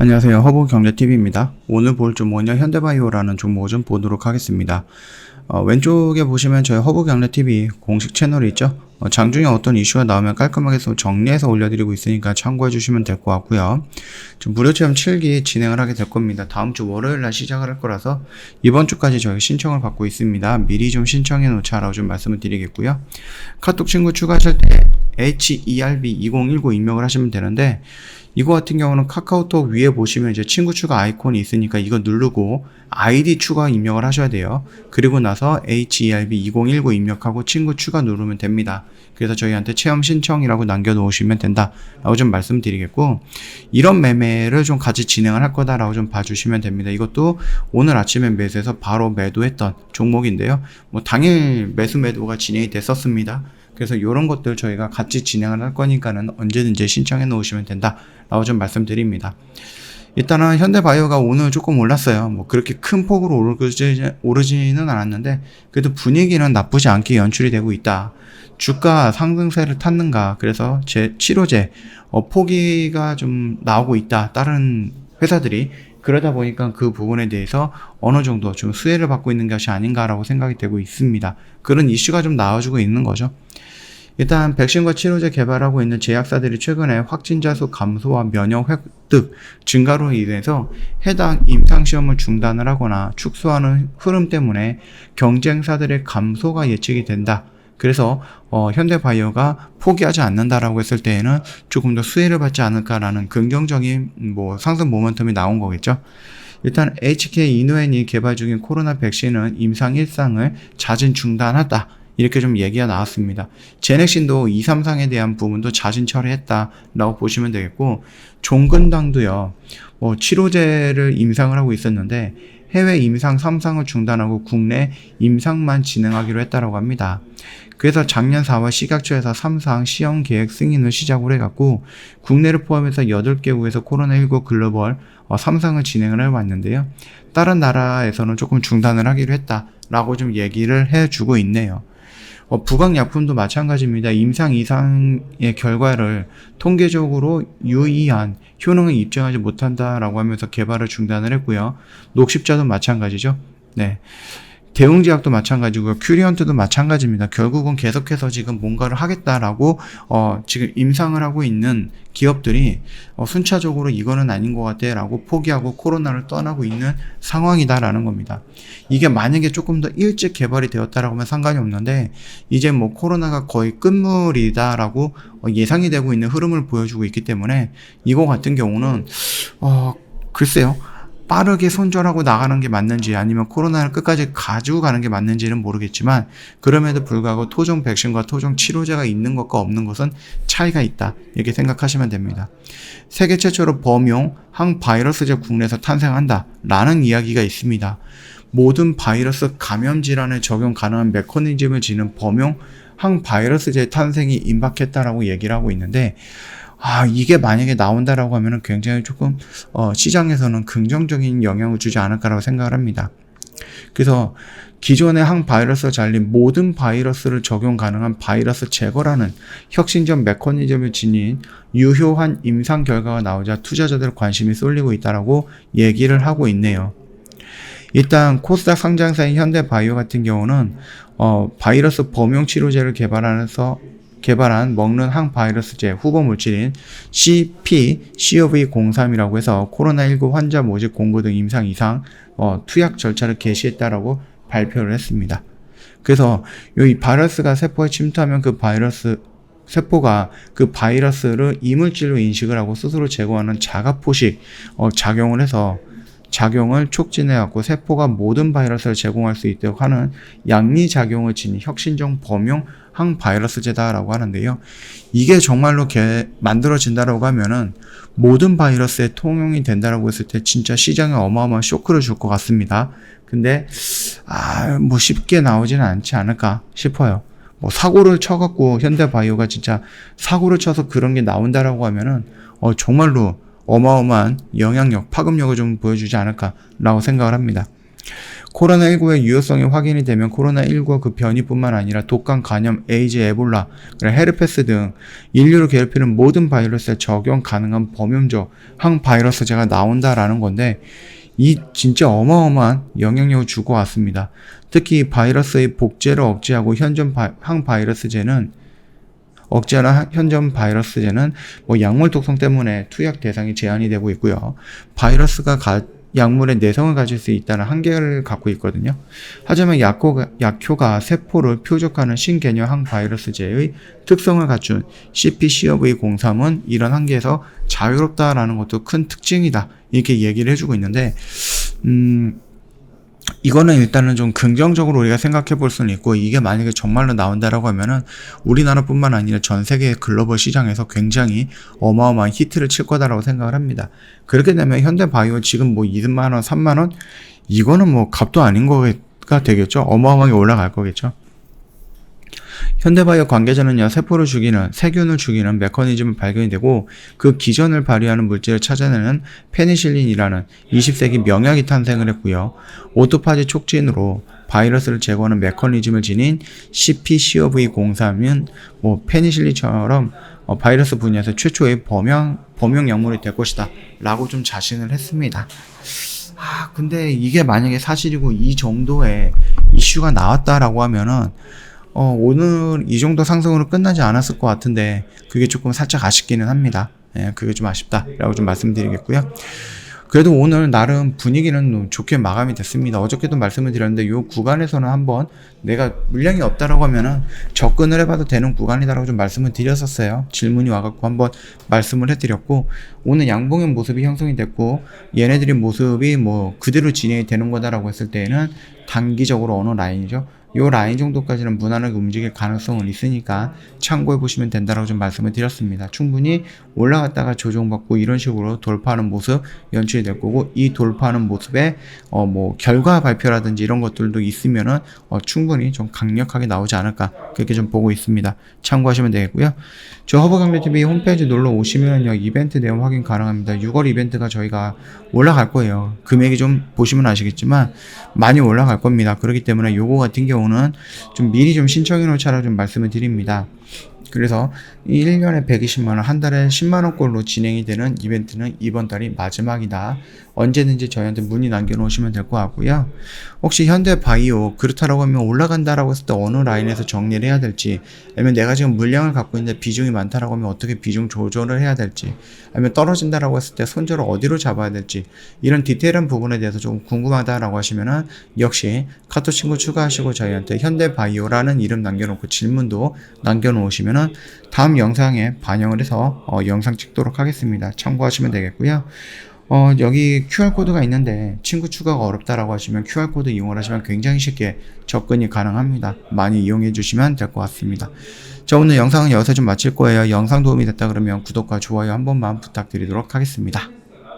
안녕하세요. 허브경제TV입니다. 오늘 볼 종목은요, 현대바이오라는 종목을 좀 보도록 하겠습니다. 왼쪽에 보시면 저희 허브경제TV 공식 채널이 있죠. 장중에 어떤 이슈가 나오면 깔끔하게 정리해서 올려드리고 있으니까 참고해 주시면 될 것 같고요. 좀 무료 체험 7기 진행을 하게 될 겁니다. 다음 주 월요일 날 시작을 할 거라서 이번 주까지 저희 신청을 받고 있습니다. 미리 좀 신청해 놓자라고 좀 말씀을 드리겠고요. 카톡 친구 추가하실 때 HERB2019 입력을 하시면 되는데, 이거 같은 경우는 카카오톡 위에 보시면 이제 친구 추가 아이콘이 있으니까 이거 누르고 아이디 추가 입력을 하셔야 돼요. 그리고 나서 HERB2019 입력하고 친구 추가 누르면 됩니다. 그래서 저희한테 체험 신청이라고 남겨놓으시면 된다라고 좀 말씀드리겠고, 이런 매매를 좀 같이 진행을 할 거다라고 좀 봐주시면 됩니다. 이것도 오늘 아침에 매수해서 바로 매도했던 종목인데요. 당일 매도가 진행이 됐었습니다. 그래서 이런 것들 저희가 같이 진행을 할 거니까는 언제든지 신청해 놓으시면 된다라고 좀 말씀드립니다. 일단은 현대바이오가 오늘 조금 올랐어요. 그렇게 큰 폭으로 오르지는 않았는데 그래도 분위기는 나쁘지 않게 연출이 되고 있다. 주가 상승세를 탔는가, 그래서 치료제 포기가 좀 나오고 있다, 다른 회사들이. 그러다 보니까 그 부분에 대해서 어느 정도 좀 수혜를 받고 있는 것이 아닌가라고 생각이 되고 있습니다. 그런 이슈가 좀 나와주고 있는 거죠. 일단 백신과 치료제 개발하고 있는 제약사들이 최근에 확진자 수 감소와 면역 획득 증가로 인해서 해당 임상시험을 중단을 하거나 축소하는 흐름 때문에 경쟁사들의 감소가 예측이 된다. 그래서 현대바이오가 포기하지 않는다라고 했을 때에는 조금 더 수혜를 받지 않을까라는 긍정적인 상승 모멘텀이 나온 거겠죠. 일단 HK 이노엔이 개발 중인 코로나 백신은 임상 1상을 자진 중단하다, 이렇게 좀 얘기가 나왔습니다. 제넥신도 2, 3상에 대한 부분도 자진 처리했다라고 보시면 되겠고, 종근당도요, 치료제를 임상을 하고 있었는데 해외 임상 3상을 중단하고 국내 임상만 진행하기로 했다라고 합니다. 그래서 작년 4월 식약처에서 3상 시험 계획 승인을 시작으로 해갖고 국내를 포함해서 8개국에서 코로나19 글로벌 3상을 진행을 해왔는데요. 다른 나라에서는 조금 중단을 하기로 했다라고 좀 얘기를 해주고 있네요. 부강약품도 마찬가지입니다. 임상 이상의 결과를 통계적으로 유의한 효능을 입증하지 못한다라고 하면서 개발을 중단을 했고요. 녹십자도 마찬가지죠. 네. 대웅제약도 마찬가지고요. 큐리언트도 마찬가지입니다. 결국은 계속해서 지금 뭔가를 하겠다라고 지금 임상을 하고 있는 기업들이 순차적으로 이거는 아닌 것 같아 라고 포기하고 코로나를 떠나고 있는 상황이다라는 겁니다. 이게 만약에 조금 더 일찍 개발이 되었다라고 하면 상관이 없는데, 이제 코로나가 거의 끝물이다라고 예상이 되고 있는 흐름을 보여주고 있기 때문에 이거 같은 경우는 글쎄요, 빠르게 손절하고 나가는 게 맞는지 아니면 코로나를 끝까지 가지고 가는 게 맞는지는 모르겠지만, 그럼에도 불구하고 토종 백신과 토종 치료제가 있는 것과 없는 것은 차이가 있다, 이렇게 생각하시면 됩니다. 세계 최초로 범용 항바이러스제 국내에서 탄생한다 라는 이야기가 있습니다. 모든 바이러스 감염 질환에 적용 가능한 메커니즘을 지닌 범용 항바이러스제 탄생이 임박했다라고 얘기를 하고 있는데, 이게 만약에 나온다라고 하면은 굉장히 조금 시장에서는 긍정적인 영향을 주지 않을까라고 생각을 합니다. 그래서 기존의 항바이러스가 잘린 모든 바이러스를 적용 가능한 바이러스 제거라는 혁신적 메커니즘을 지닌 유효한 임상 결과가 나오자 투자자들 관심이 쏠리고 있다라고 얘기를 하고 있네요. 일단 코스닥 상장사인 현대바이오 같은 경우는 바이러스 범용 치료제를 개발한 먹는 항바이러스제 후보 물질인 CP-CoV03이라고 해서 코로나19 환자 모집 공고 등 임상 이상 투약 절차를 개시했다라고 발표를 했습니다. 그래서 이 바이러스가 세포에 침투하면 세포가 그 바이러스를 이물질로 인식을 하고 스스로 제거하는 자가포식 작용을 해서 작용을 촉진해갖고 세포가 모든 바이러스를 제공할 수 있도록 하는 양리작용을 지닌 혁신적 범용 항바이러스제다라고 하는데요. 이게 정말로 만들어진다라고 하면은 모든 바이러스에 통용이 된다라고 했을 때 진짜 시장에 어마어마한 쇼크를 줄 것 같습니다. 근데 쉽게 나오지는 않지 않을까 싶어요. 사고를 쳐갖고 현대바이오가 진짜 사고를 쳐서 그런 게 나온다라고 하면은 정말로 어마어마한 영향력, 파급력을 좀 보여주지 않을까라고 생각을 합니다. 코로나19의 유효성이 확인이 되면 코로나19가 그 변이뿐만 아니라 독감, 간염, 에이즈, 에볼라, 헤르페스 등 인류를 괴롭히는 모든 바이러스에 적용 가능한 범용적 항바이러스제가 나온다라는 건데, 이 진짜 어마어마한 영향력을 주고 왔습니다. 특히 바이러스의 복제를 억제하고 항바이러스제는 현존 바이러스제는 약물 독성 때문에 투약 대상이 제한이 되고 있고요. 바이러스가 약물의 내성을 가질 수 있다는 한계를 갖고 있거든요. 하지만 약효가 세포를 표적하는 신개념 항바이러스제의 특성을 갖춘 CpCoV03은 이런 한계에서 자유롭다라는 것도 큰 특징이다, 이렇게 얘기를 해주고 있는데, 이거는 일단은 좀 긍정적으로 우리가 생각해 볼 수는 있고, 이게 만약에 정말로 나온다라고 하면은 우리나라뿐만 아니라 전 세계 글로벌 시장에서 굉장히 어마어마한 히트를 칠 거다라고 생각을 합니다. 그렇게 되면 현대바이오 지금 20만 원, 3만 원, 이거는 값도 아닌 거가 되겠죠. 어마어마하게 올라갈 거겠죠. 현대바이오 관계자는요, 세포를 죽이는, 세균을 죽이는 메커니즘을 발견이 되고 그 기전을 발휘하는 물질을 찾아내는 페니실린이라는 20세기 명약이 탄생을 했고요. 오토파지 촉진으로 바이러스를 제거하는 메커니즘을 지닌 CpCoV03은 페니실린처럼 바이러스 분야에서 최초의 범용 약물이 될 것이다 라고 좀 자신을 했습니다. 근데 이게 만약에 사실이고 이 정도의 이슈가 나왔다라고 하면은 오늘 이 정도 상승으로 끝나지 않았을 것 같은데, 그게 조금 살짝 아쉽기는 합니다. 그게 좀 아쉽다라고 좀 말씀드리겠고요. 그래도 오늘 나름 분위기는 좋게 마감이 됐습니다. 어저께도 말씀을 드렸는데, 이 구간에서는 한번 내가 물량이 없다라고 하면은 접근을 해봐도 되는 구간이다라고 좀 말씀을 드렸었어요. 질문이 와갖고 한번 말씀을 해드렸고, 오늘 양봉의 모습이 형성이 됐고, 얘네들의 모습이 그대로 진행이 되는 거다라고 했을 때에는 단기적으로 어느 라인이죠? 요 라인 정도까지는 무난하게 움직일 가능성은 있으니까 참고해 보시면 된다라고 좀 말씀을 드렸습니다. 충분히 올라갔다가 조정받고 이런 식으로 돌파하는 모습 연출이 될 거고, 이 돌파하는 모습에 결과 발표라든지 이런 것들도 있으면은 충분히 좀 강력하게 나오지 않을까, 그렇게 좀 보고 있습니다. 참고하시면 되겠고요. 저 허브강래TV 홈페이지 놀러 오시면요, 이벤트 내용 확인 가능합니다. 6월 이벤트가 저희가 올라갈 거예요. 금액이 좀 보시면 아시겠지만 많이 올라갈 겁니다. 그렇기 때문에 요거 같은 경우는 좀 미리 좀 신청해 놓자라고 좀 말씀을 드립니다. 그래서 1년에 120만원, 한 달에 10만원꼴로 진행이 되는 이벤트는 이번 달이 마지막이다. 언제든지 저희한테 문의 남겨놓으시면 될 것 같고요. 혹시 현대바이오 그렇다라고 하면 올라간다라고 했을 때 어느 라인에서 정리를 해야 될지, 아니면 내가 지금 물량을 갖고 있는데 비중이 많다라고 하면 어떻게 비중 조절을 해야 될지, 아니면 떨어진다라고 했을 때 손절을 어디로 잡아야 될지, 이런 디테일한 부분에 대해서 좀 궁금하다라고 하시면은 역시 카톡 친구 추가하시고 저희한테 현대바이오라는 이름 남겨놓고 질문도 남겨놓으시면은 다음 영상에 반영을 해서 영상 찍도록 하겠습니다. 참고하시면 되겠고요. 여기 QR코드가 있는데 친구 추가가 어렵다라고 하시면 QR코드 이용을 하시면 굉장히 쉽게 접근이 가능합니다. 많이 이용해 주시면 될 것 같습니다. 자, 오늘 영상은 여기서 좀 마칠 거예요. 영상 도움이 됐다 그러면 구독과 좋아요 한 번만 부탁드리도록 하겠습니다.